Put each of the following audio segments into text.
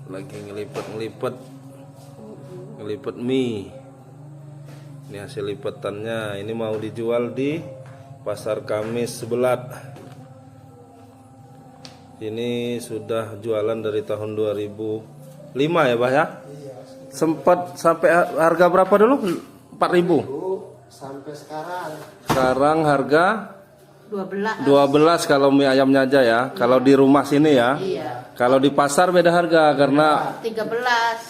lagi ngelipet mie. Ini hasil lipetannya. Ini mau dijual di Pasar Kamis Sebelat. Ini sudah jualan dari tahun 2005 ya, Bah ya? Iya. Sempat sampai harga berapa dulu? 4.000. Sampai sekarang. Sekarang harga 12 kalau mie ayamnya aja ya. Kalau di rumah sini ya. Iya. Kalau di pasar beda harga karena 13.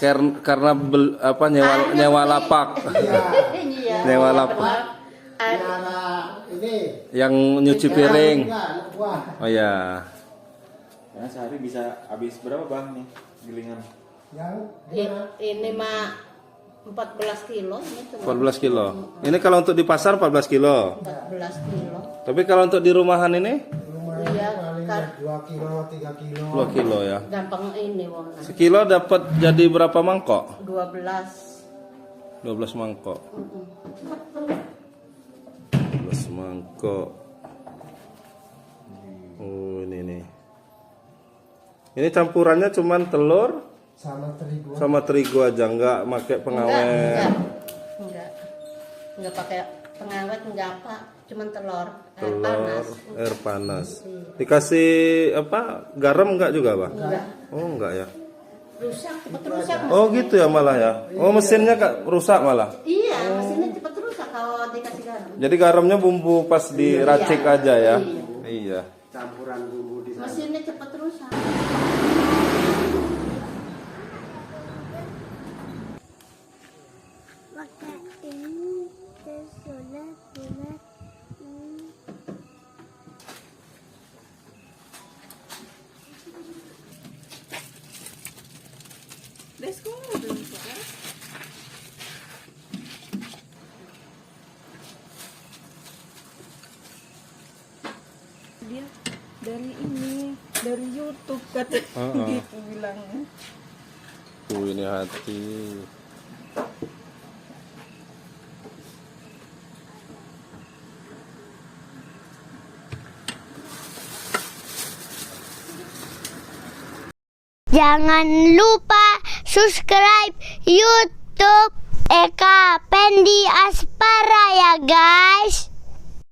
nyewa lapak. Iya. Nyewa lapak. Ini Yang nyuci piring. Wah. Oh ya. Ya, sehari bisa habis berapa bang nih gilingan? Yang Ini mah 14 kilo ini cuma. 14 kilo. Ini kalau untuk di pasar 14 kilo. 14 kilo. Tapi kalau untuk di rumahan ini lumayan Iya, paling kan. 2 kilo, 3 kilo. 2 kilo ya. Gampang ini wong. Sekilo dapat jadi berapa mangkok? 12. 12 mangkok. 12 mangkok. Oh, ini nih. Ini campurannya cuman telur Sama terigu aja, nggak pakai pengawet. Enggak pakai pengawet, enggak apa, cuman telur, air Telur, panas. air panas. Dikasih apa? Garam nggak juga, Bang? Enggak. Oh, enggak ya. Rusak, cepet rusak. Oh, gitu ya malah ya. Oh, mesinnya rusak malah. Iya, mesinnya cepet rusak kalau dikasih garam. Jadi garamnya bumbu pas diracik Iya. aja ya. Iya. Iya. campuran bumbu di sana. Mesinnya cepet rusak. Dia dari YouTube kata gitu bilangnya. Ini hati. Jangan lupa subscribe YouTube Eka Pendi Aspara ya guys.